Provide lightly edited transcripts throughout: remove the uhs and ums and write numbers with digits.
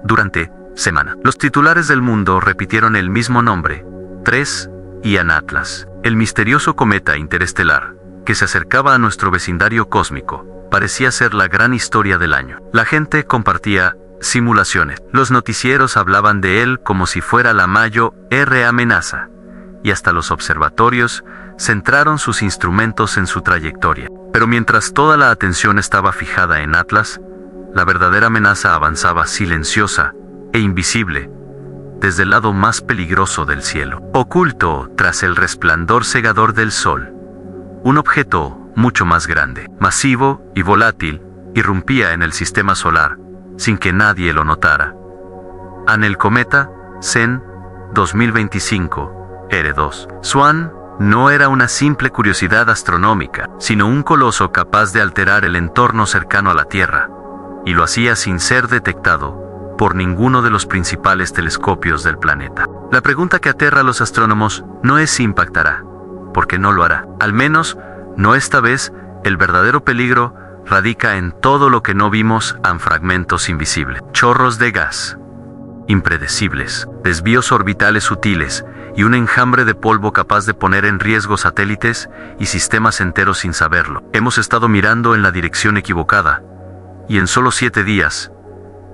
Durante semana, los titulares del mundo repitieron el mismo nombre, 3 Ian Atlas. El misterioso cometa interestelar, que se acercaba a nuestro vecindario cósmico, parecía ser la gran historia del año. La gente compartía simulaciones. Los noticieros hablaban de él como si fuera la mayor amenaza, y hasta los observatorios centraron sus instrumentos en su trayectoria. Pero mientras toda la atención estaba fijada en Atlas, la verdadera amenaza avanzaba silenciosa e invisible desde el lado más peligroso del cielo. Oculto tras el resplandor cegador del Sol, un objeto mucho más grande, masivo y volátil, irrumpía en el sistema solar sin que nadie lo notara. El cometa CEN 2025 R2. Swan no era una simple curiosidad astronómica, sino un coloso capaz de alterar el entorno cercano a la Tierra, y lo hacía sin ser detectado por ninguno de los principales telescopios del planeta. La pregunta que aterra a los astrónomos no es si impactará, porque no lo hará. Al menos, no esta vez. El verdadero peligro radica en todo lo que no vimos en fragmentos invisibles. Chorros de gas impredecibles, desvíos orbitales sutiles y un enjambre de polvo capaz de poner en riesgo satélites y sistemas enteros sin saberlo. Hemos estado mirando en la dirección equivocada, y en solo 7 días,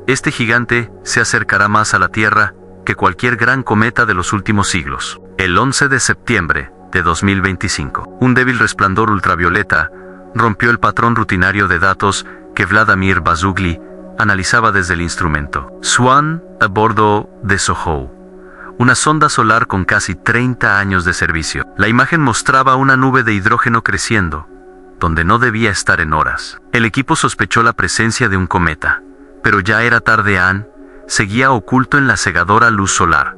este gigante se acercará más a la Tierra que cualquier gran cometa de los últimos siglos. El 11 de septiembre de 2025, un débil resplandor ultravioleta rompió el patrón rutinario de datos que Vladimir Bazugli analizaba desde el instrumento Swan a bordo de Sohou, una sonda solar con casi 30 años de servicio. La imagen mostraba una nube de hidrógeno creciendo, donde no debía estar en horas. El equipo sospechó la presencia de un cometa, pero ya era tarde. Seguía oculto en la cegadora luz solar,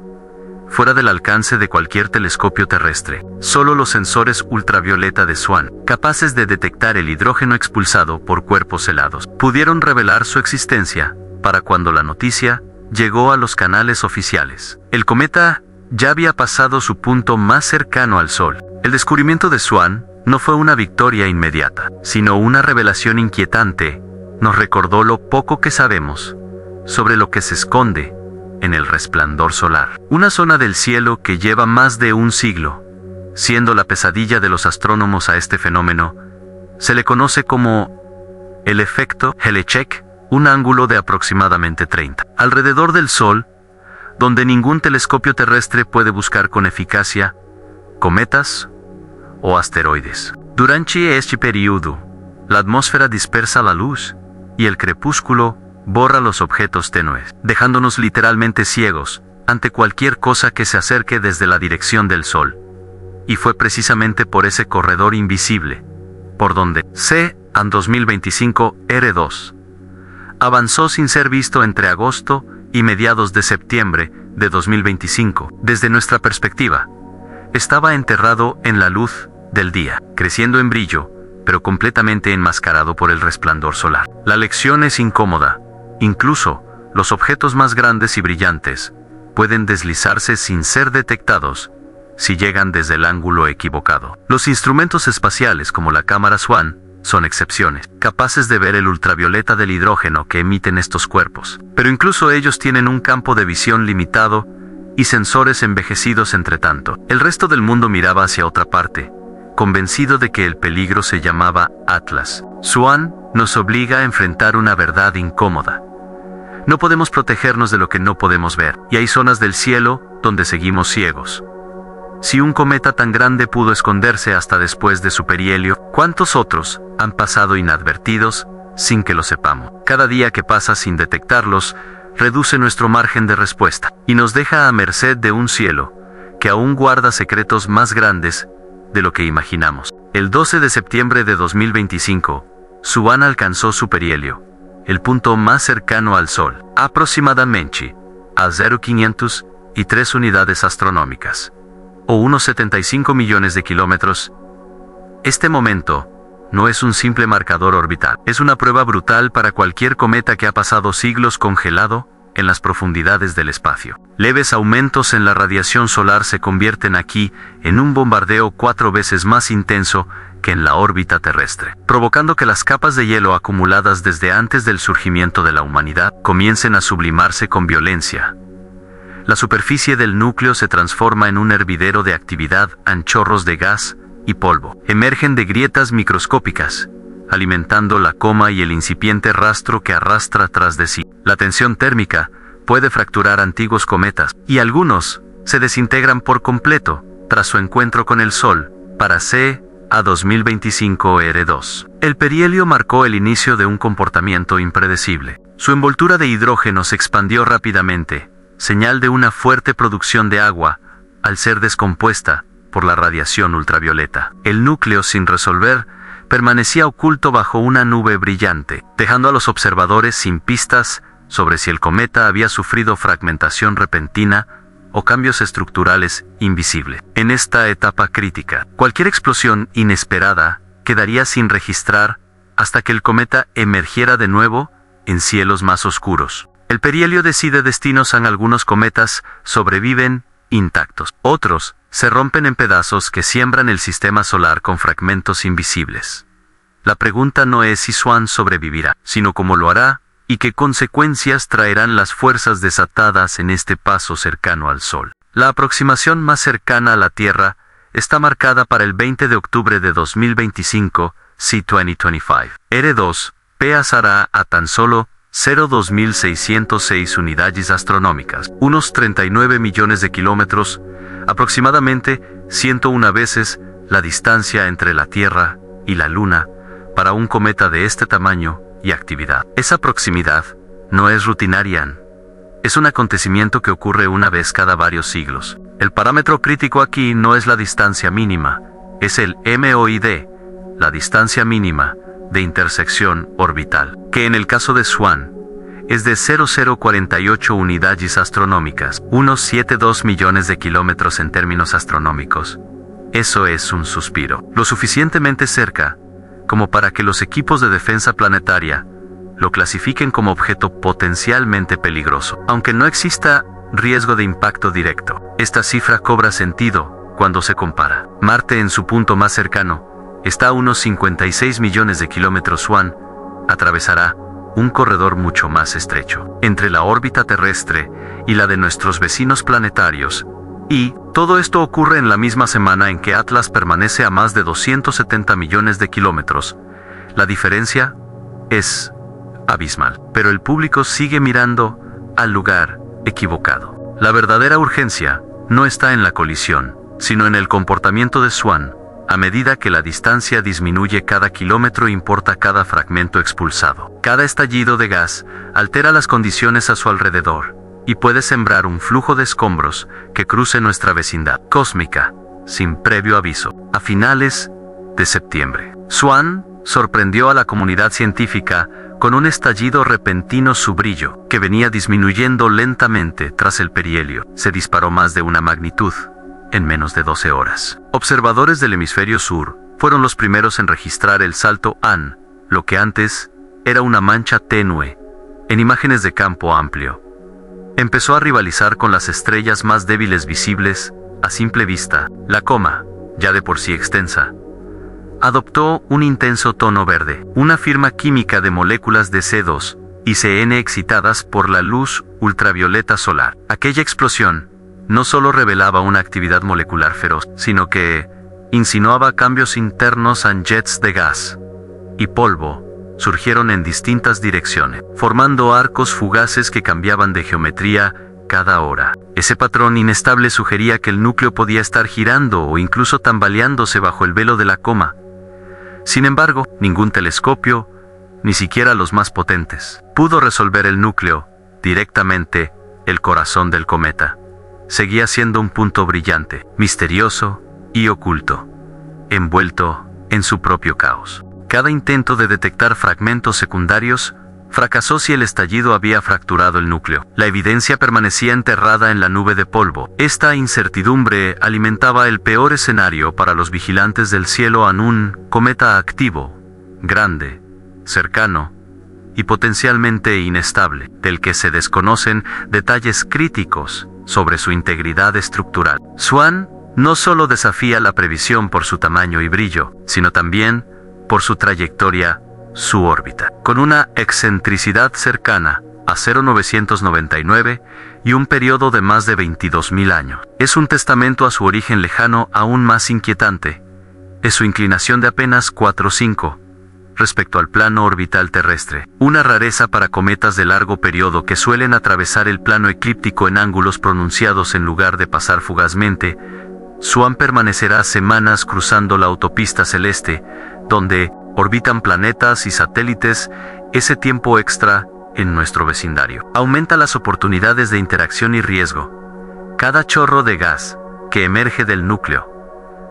fuera del alcance de cualquier telescopio terrestre. Solo los sensores ultravioleta de Swan, capaces de detectar el hidrógeno expulsado por cuerpos helados, pudieron revelar su existencia para cuando la noticia llegó a los canales oficiales. El cometa ya había pasado su punto más cercano al Sol. El descubrimiento de Swan no fue una victoria inmediata, sino una revelación inquietante. Nos recordó lo poco que sabemos sobre lo que se esconde en el resplandor solar. Una zona del cielo que lleva más de un siglo siendo la pesadilla de los astrónomos. A este fenómeno se le conoce como el efecto Helechek, un ángulo de aproximadamente 30 alrededor del Sol, donde ningún telescopio terrestre puede buscar con eficacia cometas o asteroides. Durante este periodo, la atmósfera dispersa la luz y el crepúsculo borra los objetos tenues, dejándonos literalmente ciegos ante cualquier cosa que se acerque desde la dirección del Sol. Y fue precisamente por ese corredor invisible por donde CEN 2025 R2 avanzó sin ser visto entre agosto y mediados de septiembre de 2025. Desde nuestra perspectiva, estaba enterrado en la luz del día, creciendo en brillo, pero completamente enmascarado por el resplandor solar. La lección es incómoda. Incluso los objetos más grandes y brillantes pueden deslizarse sin ser detectados si llegan desde el ángulo equivocado. Los instrumentos espaciales como la cámara Swan son excepciones, capaces de ver el ultravioleta del hidrógeno que emiten estos cuerpos. Pero incluso ellos tienen un campo de visión limitado y sensores envejecidos. Entre tanto, el resto del mundo miraba hacia otra parte, convencido de que el peligro se llamaba Atlas. Swan nos obliga a enfrentar una verdad incómoda. No podemos protegernos de lo que no podemos ver, y hay zonas del cielo donde seguimos ciegos. Si un cometa tan grande pudo esconderse hasta después de su perihelio, ¿cuántos otros han pasado inadvertidos sin que lo sepamos? Cada día que pasa sin detectarlos reduce nuestro margen de respuesta y nos deja a merced de un cielo que aún guarda secretos más grandes de lo que imaginamos. El 12 de septiembre de 2025, Swan alcanzó su perihelio, el punto más cercano al Sol, aproximadamente a 0,503 unidades astronómicas, o unos 75 millones de kilómetros. Este momento no es un simple marcador orbital, es una prueba brutal para cualquier cometa que ha pasado siglos congelado en las profundidades del espacio. Leves aumentos en la radiación solar se convierten aquí en un bombardeo 4 veces más intenso que en la órbita terrestre, provocando que las capas de hielo acumuladas desde antes del surgimiento de la humanidad comiencen a sublimarse con violencia. La superficie del núcleo se transforma en un hervidero de actividad en chorros de gas y polvo. Emergen de grietas microscópicas, alimentando la coma y el incipiente rastro que arrastra tras de sí. La tensión térmica puede fracturar antiguos cometas, y algunos se desintegran por completo tras su encuentro con el Sol, para a 2025 R2. El perihelio marcó el inicio de un comportamiento impredecible. Su envoltura de hidrógeno se expandió rápidamente, señal de una fuerte producción de agua, al ser descompuesta por la radiación ultravioleta. El núcleo, sin resolver, permanecía oculto bajo una nube brillante, dejando a los observadores sin pistas sobre si el cometa había sufrido fragmentación repentina o cambios estructurales invisibles. En esta etapa crítica, cualquier explosión inesperada quedaría sin registrar hasta que el cometa emergiera de nuevo en cielos más oscuros. El perihelio decide destinos. En algunos cometas sobreviven intactos. Otros se rompen en pedazos que siembran el sistema solar con fragmentos invisibles. La pregunta no es si Swan sobrevivirá, sino cómo lo hará y qué consecuencias traerán las fuerzas desatadas en este paso cercano al Sol. La aproximación más cercana a la Tierra está marcada para el 20 de octubre de 2025, C-2025. R2 pasará a tan solo 0,2606 unidades astronómicas, unos 39 millones de kilómetros, aproximadamente 101 veces la distancia entre la Tierra y la Luna, para un cometa de este tamaño y actividad. Esa proximidad no es rutinaria, es un acontecimiento que ocurre una vez cada varios siglos. El parámetro crítico aquí no es la distancia mínima, es el MOID, la distancia mínima de intersección orbital, que en el caso de Swan es de 0,048 unidades astronómicas, unos 7,2 millones de kilómetros en términos astronómicos. Eso es un suspiro, lo suficientemente cerca como para que los equipos de defensa planetaria lo clasifiquen como objeto potencialmente peligroso. Aunque no exista riesgo de impacto directo, esta cifra cobra sentido cuando se compara. Marte, en su punto más cercano, está a unos 56 millones de kilómetros. Swan atravesará un corredor mucho más estrecho entre la órbita terrestre y la de nuestros vecinos planetarios, y todo esto ocurre en la misma semana en que Atlas permanece a más de 270 millones de kilómetros. La diferencia es abismal, pero el público sigue mirando al lugar equivocado. La verdadera urgencia no está en la colisión, sino en el comportamiento de Swan. A medida que la distancia disminuye, cada kilómetro importa cada fragmento expulsado. Cada estallido de gas altera las condiciones a su alrededor y puede sembrar un flujo de escombros que cruce nuestra vecindad cósmica sin previo aviso. A finales de septiembre, Swan sorprendió a la comunidad científica con un estallido repentino. Su brillo, que venía disminuyendo lentamente tras el perihelio, se disparó más de una magnitud en menos de 12 horas. Observadores del hemisferio sur fueron los primeros en registrar el salto AN, lo que antes era una mancha tenue, en imágenes de campo amplio. Empezó a rivalizar con las estrellas más débiles visibles a simple vista. La coma, ya de por sí extensa, adoptó un intenso tono verde, una firma química de moléculas de C2 y CN excitadas por la luz ultravioleta solar. Aquella explosión no solo revelaba una actividad molecular feroz, sino que insinuaba cambios internos en jets de gas y polvo. Surgieron en distintas direcciones, formando arcos fugaces que cambiaban de geometría cada hora. Ese patrón inestable sugería que el núcleo podía estar girando o incluso tambaleándose bajo el velo de la coma. Sin embargo, ningún telescopio, ni siquiera los más potentes, pudo resolver el núcleo, directamente el corazón del cometa. Seguía siendo un punto brillante, misterioso y oculto, envuelto en su propio caos. Cada intento de detectar fragmentos secundarios fracasó si el estallido había fracturado el núcleo. La evidencia permanecía enterrada en la nube de polvo. Esta incertidumbre alimentaba el peor escenario para los vigilantes del cielo en un cometa activo, grande, cercano y potencialmente inestable, del que se desconocen detalles críticos sobre su integridad estructural. Swan no solo desafía la previsión por su tamaño y brillo, sino también por su trayectoria, su órbita. Con una excentricidad cercana a 0,999 y un periodo de más de 22.000 años. Es un testamento a su origen lejano aún más inquietante. Es su inclinación de apenas 4,5 respecto al plano orbital terrestre, una rareza para cometas de largo periodo que suelen atravesar el plano eclíptico en ángulos pronunciados en lugar de pasar fugazmente. Swan permanecerá semanas cruzando la autopista celeste, donde orbitan planetas y satélites. Ese tiempo extra en nuestro vecindario aumenta las oportunidades de interacción y riesgo. Cada chorro de gas que emerge del núcleo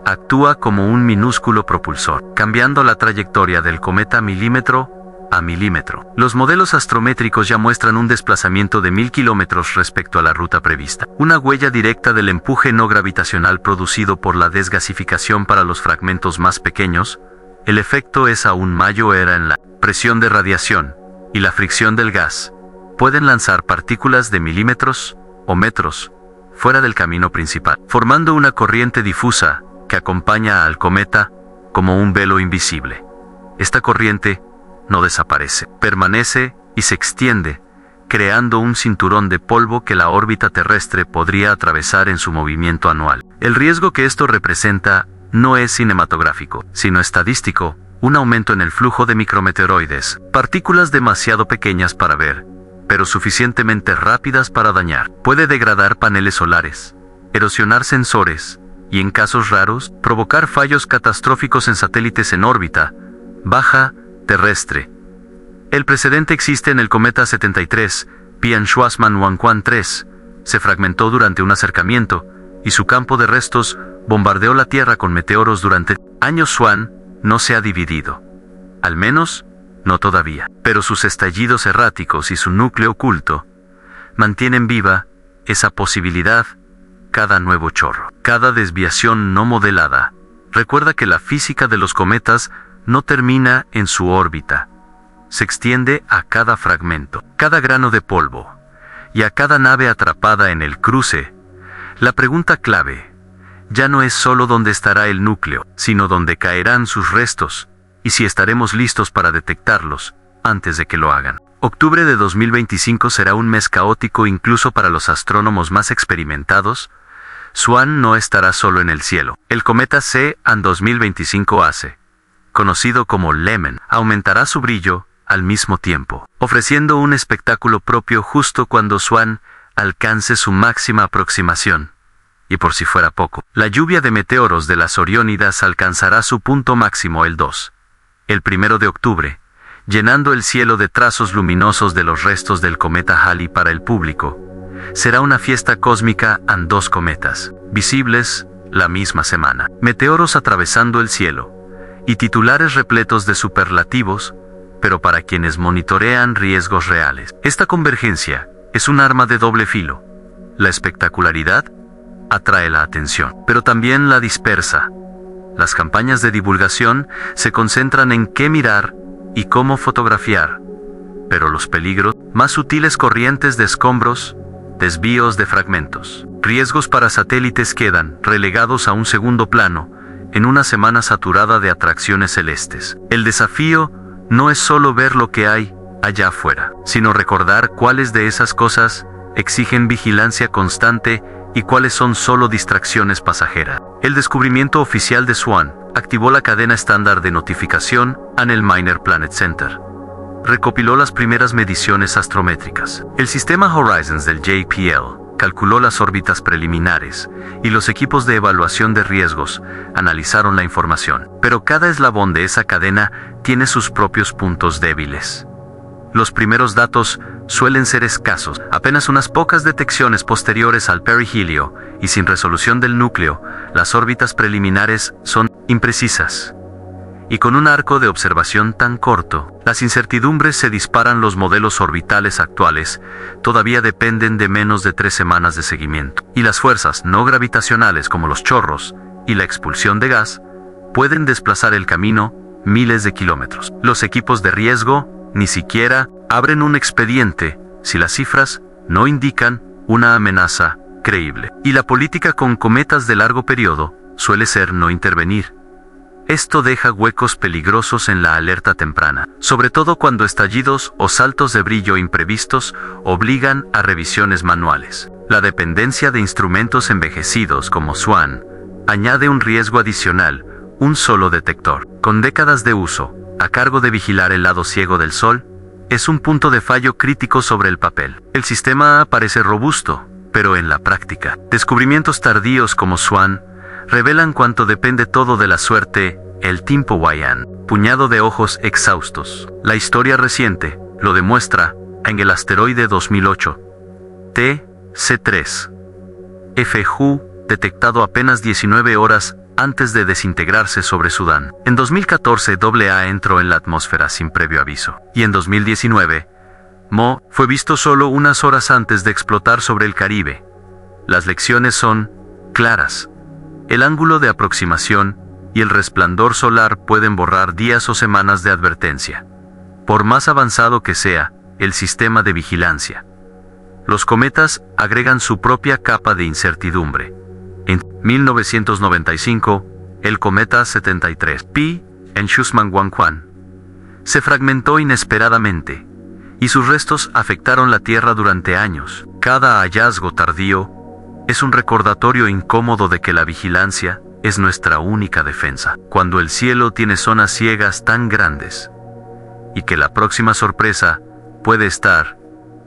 actúa como un minúsculo propulsor, cambiando la trayectoria del cometa milímetro a milímetro. Los modelos astrométricos ya muestran un desplazamiento de 1000 kilómetros respecto a la ruta prevista, una huella directa del empuje no gravitacional producido por la desgasificación para los fragmentos más pequeños. El efecto es aún mayor en la presión de radiación y la fricción del gas. Pueden lanzar partículas de milímetros o metros fuera del camino principal, formando una corriente difusa que acompaña al cometa como un velo invisible. Esta corriente no desaparece, permanece y se extiende, creando un cinturón de polvo que la órbita terrestre podría atravesar en su movimiento anual. El riesgo que esto representa no es cinematográfico, sino estadístico, un aumento en el flujo de micrometeoroides, partículas demasiado pequeñas para ver, pero suficientemente rápidas para dañar. Puede degradar paneles solares, erosionar sensores, y en casos raros, provocar fallos catastróficos en satélites en órbita baja terrestre. El precedente existe en el cometa 73, Pian-Schwarzmann-Wankuan 3, se fragmentó durante un acercamiento, y su campo de restos bombardeó la Tierra con meteoros durante años. Swan no se ha dividido. Al menos, no todavía. Pero sus estallidos erráticos y su núcleo oculto mantienen viva esa posibilidad. Cada nuevo chorro, cada desviación no modelada, recuerda que la física de los cometas no termina en su órbita. Se extiende a cada fragmento, cada grano de polvo, y a cada nave atrapada en el cruce. La pregunta clave ya no es solo dónde estará el núcleo, sino dónde caerán sus restos, y si estaremos listos para detectarlos antes de que lo hagan. Octubre de 2025 será un mes caótico incluso para los astrónomos más experimentados. Swan no estará solo en el cielo. El cometa C-AN 2025 AC, conocido como Lemen, aumentará su brillo al mismo tiempo, ofreciendo un espectáculo propio justo cuando Swan alcance su máxima aproximación. Y por si fuera poco, la lluvia de meteoros de las Oriónidas alcanzará su punto máximo el 1 de octubre, llenando el cielo de trazos luminosos de los restos del cometa Halley para el público. Será una fiesta cósmica en dos cometas, visibles la misma semana. Meteoros atravesando el cielo, y titulares repletos de superlativos, pero para quienes monitorean riesgos reales. Esta convergencia es un arma de doble filo. La espectacularidad atrae la atención, pero también la dispersa. Las campañas de divulgación se concentran en qué mirar y cómo fotografiar, pero los peligros más sutiles, corrientes de escombros, desvíos de fragmentos, riesgos para satélites quedan relegados a un segundo plano en una semana saturada de atracciones celestes. El desafío no es solo ver lo que hay allá afuera, sino recordar cuáles de esas cosas exigen vigilancia constante y cuáles son solo distracciones pasajeras. El descubrimiento oficial de Swan activó la cadena estándar de notificación en el Minor Planet Center. Recopiló las primeras mediciones astrométricas. El sistema Horizons del JPL calculó las órbitas preliminares, y los equipos de evaluación de riesgos analizaron la información. Pero cada eslabón de esa cadena tiene sus propios puntos débiles. Los primeros datos suelen ser escasos, apenas unas pocas detecciones posteriores al perigilio, y sin resolución del núcleo, las órbitas preliminares son imprecisas. Y con un arco de observación tan corto, las incertidumbres se disparan. Los modelos orbitales actuales todavía dependen de menos de 3 semanas de seguimiento, y las fuerzas no gravitacionales como los chorros y la expulsión de gas pueden desplazar el camino miles de kilómetros. Los equipos de riesgo ni siquiera abren un expediente si las cifras no indican una amenaza creíble. Y la política con cometas de largo periodo suele ser no intervenir. Esto deja huecos peligrosos en la alerta temprana, sobre todo cuando estallidos o saltos de brillo imprevistos obligan a revisiones manuales. La dependencia de instrumentos envejecidos como SWAN añade un riesgo adicional, un solo detector, con décadas de uso, a cargo de vigilar el lado ciego del Sol, es un punto de fallo crítico sobre el papel. El sistema parece robusto, pero en la práctica, descubrimientos tardíos como SWAN revelan cuánto depende todo de la suerte, el Timpo Hawaiian, puñado de ojos exhaustos. La historia reciente lo demuestra en el asteroide 2008, TC3, FJ, detectado apenas 19 horas antes de desintegrarse sobre Sudán. En 2014 AA entró en la atmósfera sin previo aviso, y en 2019, MO fue visto solo unas horas antes de explotar sobre el Caribe. Las lecciones son claras. El ángulo de aproximación y el resplandor solar pueden borrar días o semanas de advertencia, por más avanzado que sea el sistema de vigilancia. Los cometas agregan su propia capa de incertidumbre. En 1995, el cometa 73P en Xusman-Huangquan se fragmentó inesperadamente, y sus restos afectaron la Tierra durante años. Cada hallazgo tardío es un recordatorio incómodo de que la vigilancia es nuestra única defensa, cuando el cielo tiene zonas ciegas tan grandes, y que la próxima sorpresa puede estar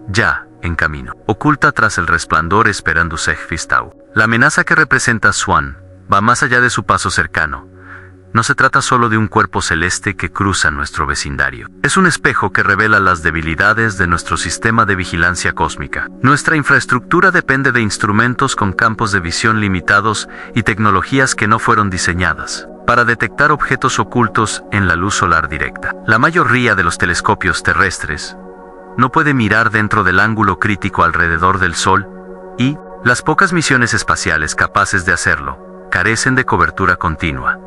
ya en camino, oculta tras el resplandor esperando Sejfistau. La amenaza que representa SWAN va más allá de su paso cercano. No se trata solo de un cuerpo celeste que cruza nuestro vecindario. Es un espejo que revela las debilidades de nuestro sistema de vigilancia cósmica. Nuestra infraestructura depende de instrumentos con campos de visión limitados y tecnologías que no fueron diseñadas para detectar objetos ocultos en la luz solar directa. La mayoría de los telescopios terrestres no puede mirar dentro del ángulo crítico alrededor del Sol, y las pocas misiones espaciales capaces de hacerlo carecen de cobertura continua.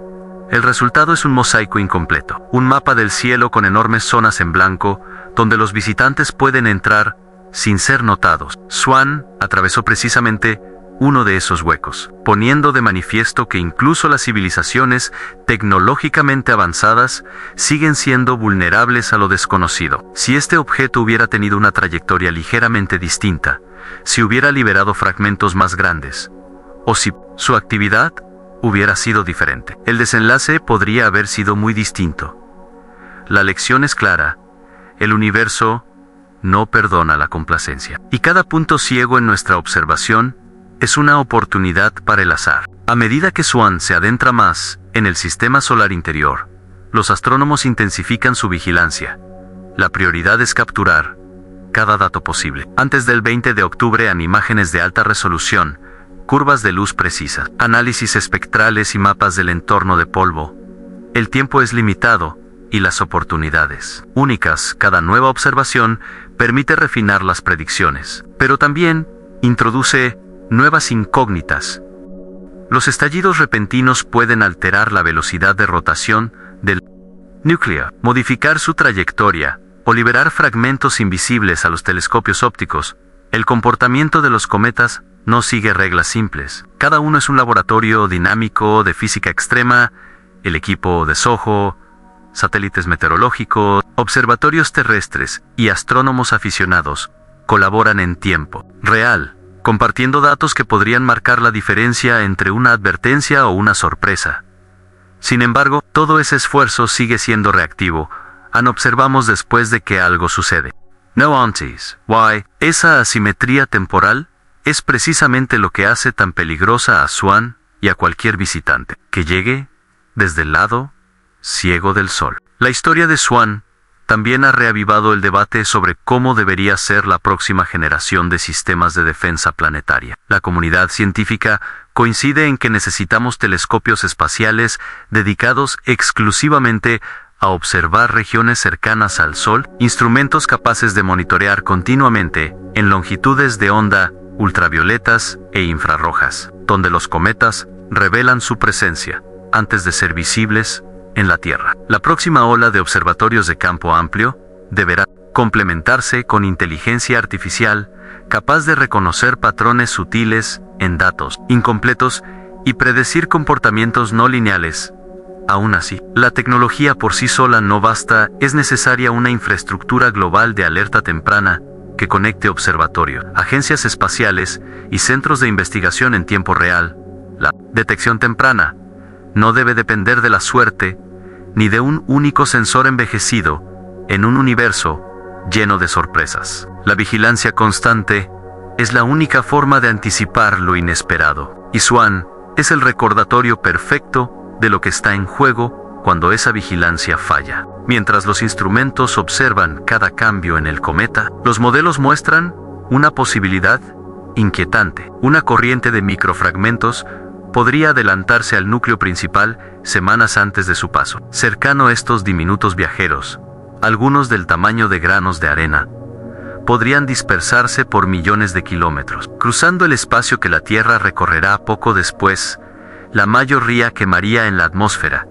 El resultado es un mosaico incompleto, un mapa del cielo con enormes zonas en blanco, donde los visitantes pueden entrar sin ser notados. SWAN atravesó precisamente uno de esos huecos, poniendo de manifiesto que incluso las civilizaciones tecnológicamente avanzadas siguen siendo vulnerables a lo desconocido. Si este objeto hubiera tenido una trayectoria ligeramente distinta, si hubiera liberado fragmentos más grandes, o si su actividad hubiera sido diferente, el desenlace podría haber sido muy distinto. La lección es clara: el universo no perdona la complacencia, y cada punto ciego en nuestra observación es una oportunidad para el azar. A medida que SWAN se adentra más en el sistema solar interior, los astrónomos intensifican su vigilancia. La prioridad es capturar cada dato posible. Antes del 20 de octubre en imágenes de alta resolución, curvas de luz precisas, análisis espectrales y mapas del entorno de polvo. El tiempo es limitado y las oportunidades únicas. Cada nueva observación permite refinar las predicciones, pero también introduce nuevas incógnitas. Los estallidos repentinos pueden alterar la velocidad de rotación del núcleo, modificar su trayectoria o liberar fragmentos invisibles a los telescopios ópticos. El comportamiento de los cometas no sigue reglas simples. Cada uno es un laboratorio dinámico de física extrema. El equipo de SOHO, satélites meteorológicos, observatorios terrestres y astrónomos aficionados colaboran en tiempo real, compartiendo datos que podrían marcar la diferencia entre una advertencia o una sorpresa. Sin embargo, todo ese esfuerzo sigue siendo reactivo. Observamos después de que algo sucede. No antes. Why? Esa asimetría temporal es precisamente lo que hace tan peligrosa a SWAN y a cualquier visitante que llegue desde el lado ciego del Sol. La historia de SWAN también ha reavivado el debate sobre cómo debería ser la próxima generación de sistemas de defensa planetaria. La comunidad científica coincide en que necesitamos telescopios espaciales dedicados exclusivamente a observar regiones cercanas al Sol, instrumentos capaces de monitorear continuamente en longitudes de onda ultravioletas e infrarrojas, donde los cometas revelan su presencia antes de ser visibles en la Tierra. La próxima ola de observatorios de campo amplio deberá complementarse con inteligencia artificial capaz de reconocer patrones sutiles en datos incompletos y predecir comportamientos no lineales. Aún así, la tecnología por sí sola no basta, es necesaria una infraestructura global de alerta temprana que conecte observatorios, agencias espaciales y centros de investigación en tiempo real. La detección temprana no debe depender de la suerte ni de un único sensor envejecido en un universo lleno de sorpresas. La vigilancia constante es la única forma de anticipar lo inesperado, y Swann es el recordatorio perfecto de lo que está en juego cuando esa vigilancia falla. Mientras los instrumentos observan cada cambio en el cometa, los modelos muestran una posibilidad inquietante. Una corriente de microfragmentos podría adelantarse al núcleo principal semanas antes de su paso. Cercano a estos diminutos viajeros, algunos del tamaño de granos de arena, podrían dispersarse por millones de kilómetros, cruzando el espacio que la Tierra recorrerá poco después. La mayoría quemaría en la atmósfera,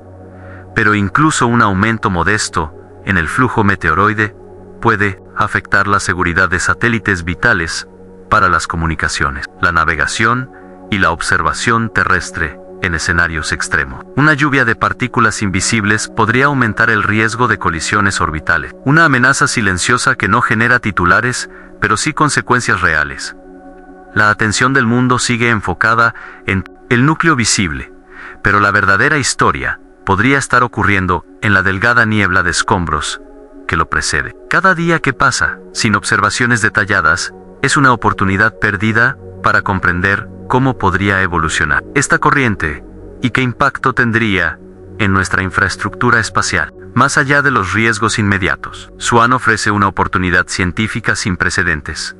pero incluso un aumento modesto en el flujo meteoroide puede afectar la seguridad de satélites vitales para las comunicaciones, la navegación y la observación terrestre en escenarios extremos. Una lluvia de partículas invisibles podría aumentar el riesgo de colisiones orbitales, una amenaza silenciosa que no genera titulares, pero sí consecuencias reales. La atención del mundo sigue enfocada en el núcleo visible, pero la verdadera historia podría estar ocurriendo en la delgada niebla de escombros que lo precede. Cada día que pasa, sin observaciones detalladas, es una oportunidad perdida para comprender cómo podría evolucionar esta corriente y qué impacto tendría en nuestra infraestructura espacial. Más allá de los riesgos inmediatos, Swann ofrece una oportunidad científica sin precedentes.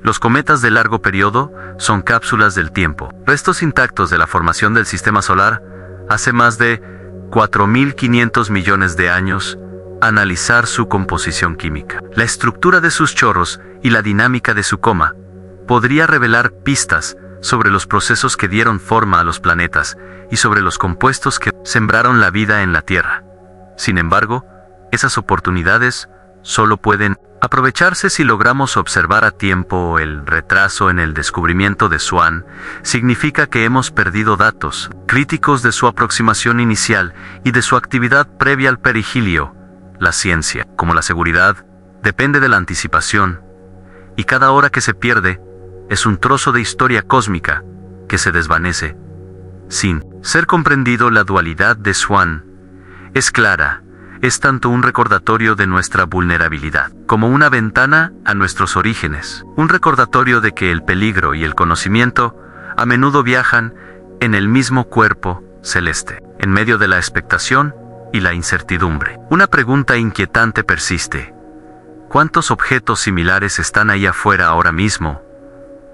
Los cometas de largo periodo son cápsulas del tiempo, restos intactos de la formación del sistema solar hace más de 4.500 millones de años. Analizar su composición química, la estructura de sus chorros y la dinámica de su coma podría revelar pistas sobre los procesos que dieron forma a los planetas y sobre los compuestos que sembraron la vida en la Tierra. Sin embargo, esas oportunidades solo pueden aprovecharse si logramos observar a tiempo. El retraso en el descubrimiento de Swann significa que hemos perdido datos críticos de su aproximación inicial y de su actividad previa al perigilio. La ciencia, como la seguridad, depende de la anticipación, y cada hora que se pierde es un trozo de historia cósmica que se desvanece sin ser comprendido. La dualidad de Swann es clara. Es tanto un recordatorio de nuestra vulnerabilidad, como una ventana a nuestros orígenes, un recordatorio de que el peligro y el conocimiento a menudo viajan en el mismo cuerpo celeste, en medio de la expectación y la incertidumbre. Una pregunta inquietante persiste. ¿Cuántos objetos similares están ahí afuera ahora mismo,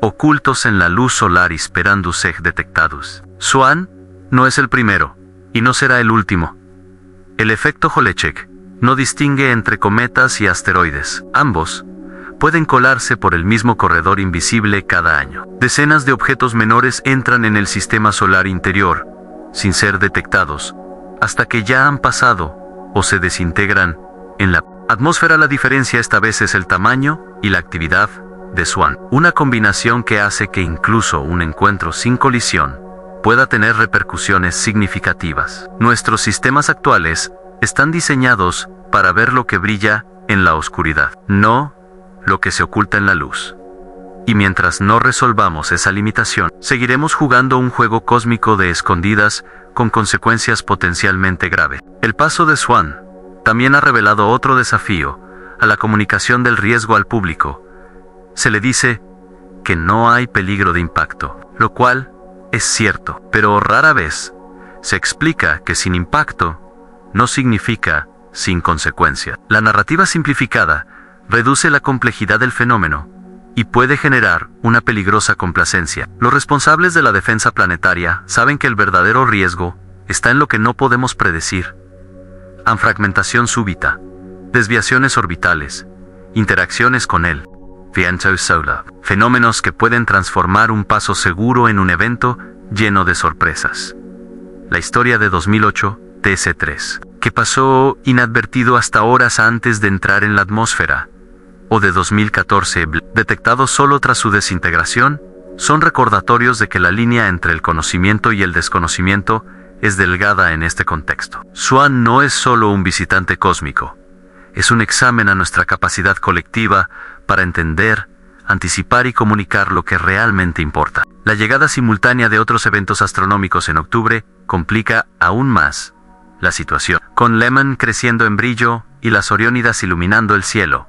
ocultos en la luz solar esperando ser detectados? Swann no es el primero, y no será el último. El efecto Holecek no distingue entre cometas y asteroides. Ambos pueden colarse por el mismo corredor invisible cada año. Decenas de objetos menores entran en el sistema solar interior, sin ser detectados, hasta que ya han pasado o se desintegran en la atmósfera. La diferencia esta vez es el tamaño y la actividad de Swann, una combinación que hace que incluso un encuentro sin colisión pueda tener repercusiones significativas. Nuestros sistemas actuales están diseñados para ver lo que brilla en la oscuridad, no lo que se oculta en la luz. Y mientras no resolvamos esa limitación, seguiremos jugando un juego cósmico de escondidas con consecuencias potencialmente graves. El paso de Swann también ha revelado otro desafío a la comunicación del riesgo al público. Se le dice que no hay peligro de impacto, lo cual es cierto, pero rara vez se explica que sin impacto no significa sin consecuencia. La narrativa simplificada reduce la complejidad del fenómeno y puede generar una peligrosa complacencia. Los responsables de la defensa planetaria saben que el verdadero riesgo está en lo que no podemos predecir. Fragmentación súbita, desviaciones orbitales, interacciones con él, viento solar, fenómenos que pueden transformar un paso seguro en un evento lleno de sorpresas. La historia de 2008 TC3, que pasó inadvertido hasta horas antes de entrar en la atmósfera, o de 2014, detectado solo tras su desintegración, son recordatorios de que la línea entre el conocimiento y el desconocimiento es delgada en este contexto. Swan no es solo un visitante cósmico, es un examen a nuestra capacidad colectiva para entender, anticipar y comunicar lo que realmente importa. La llegada simultánea de otros eventos astronómicos en octubre complica aún más la situación. Con Lemmon creciendo en brillo y las Oriónidas iluminando el cielo,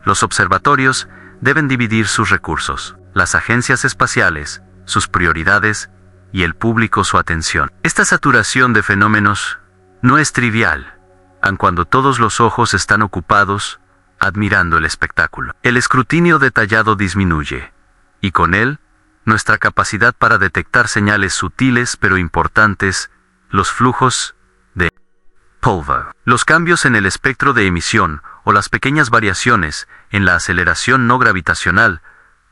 los observatorios deben dividir sus recursos, las agencias espaciales, sus prioridades y el público su atención. Esta saturación de fenómenos no es trivial, aun cuando todos los ojos están ocupados admirando el espectáculo. El escrutinio detallado disminuye, y con él, nuestra capacidad para detectar señales sutiles pero importantes, los flujos de polvo, los cambios en el espectro de emisión o las pequeñas variaciones en la aceleración no gravitacional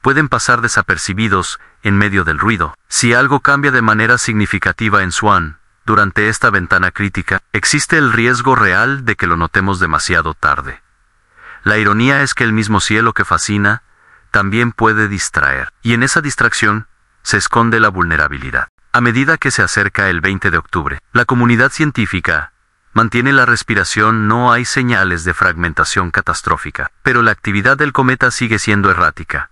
pueden pasar desapercibidos en medio del ruido. Si algo cambia de manera significativa en Swan durante esta ventana crítica, existe el riesgo real de que lo notemos demasiado tarde. La ironía es que el mismo cielo que fascina también puede distraer, y en esa distracción se esconde la vulnerabilidad. A medida que se acerca el 20 de octubre, la comunidad científica mantiene la respiración. No hay señales de fragmentación catastrófica, pero la actividad del cometa sigue siendo errática,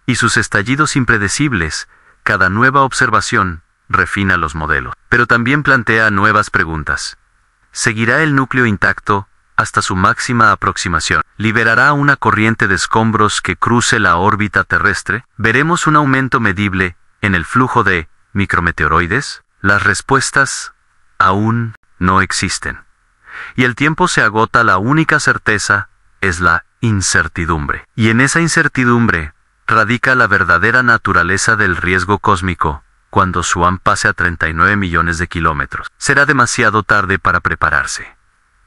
y sus estallidos impredecibles. Cada nueva observación refina los modelos, pero también plantea nuevas preguntas. ¿Seguirá el núcleo intacto hasta su máxima aproximación? ¿Liberará una corriente de escombros que cruce la órbita terrestre? ¿Veremos un aumento medible en el flujo de micrometeoroides? Las respuestas aún no existen, y el tiempo se agota. La única certeza es la incertidumbre, y en esa incertidumbre radica la verdadera naturaleza del riesgo cósmico. Cuando Swan pase a 39 millones de kilómetros, será demasiado tarde para prepararse.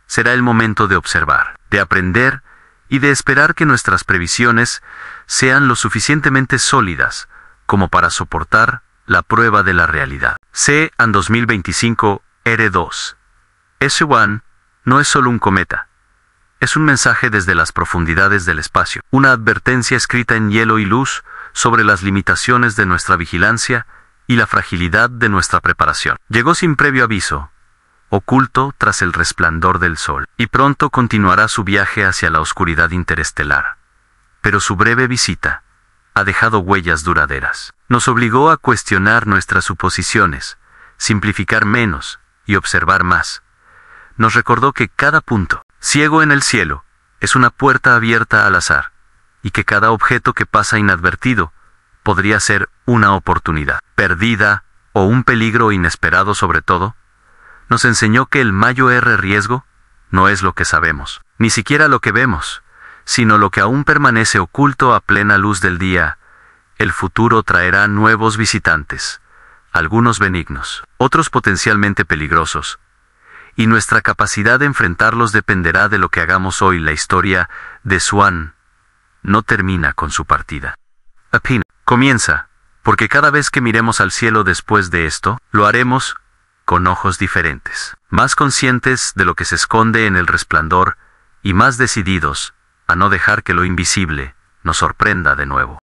Será el momento de observar, de aprender y de esperar que nuestras previsiones sean lo suficientemente sólidas como para soportar la prueba de la realidad. CAN 2025 R2. S1 no es solo un cometa. Es un mensaje desde las profundidades del espacio, una advertencia escrita en hielo y luz sobre las limitaciones de nuestra vigilancia y la fragilidad de nuestra preparación. Llegó sin previo aviso, oculto tras el resplandor del sol, y pronto continuará su viaje hacia la oscuridad interestelar. Pero su breve visita ha dejado huellas duraderas. Nos obligó a cuestionar nuestras suposiciones, simplificar menos y observar más. Nos recordó que cada punto ciego en el cielo es una puerta abierta al azar, y que cada objeto que pasa inadvertido podría ser una oportunidad perdida o un peligro inesperado. Sobre todo, nos enseñó que el mayor riesgo no es lo que sabemos, ni siquiera lo que vemos, sino lo que aún permanece oculto a plena luz del día. El futuro traerá nuevos visitantes, algunos benignos, otros potencialmente peligrosos, y nuestra capacidad de enfrentarlos dependerá de lo que hagamos hoy. La historia de Swan no termina con su partida. Apenas comienza, porque cada vez que miremos al cielo después de esto, lo haremos con ojos diferentes, más conscientes de lo que se esconde en el resplandor y más decididos a no dejar que lo invisible nos sorprenda de nuevo.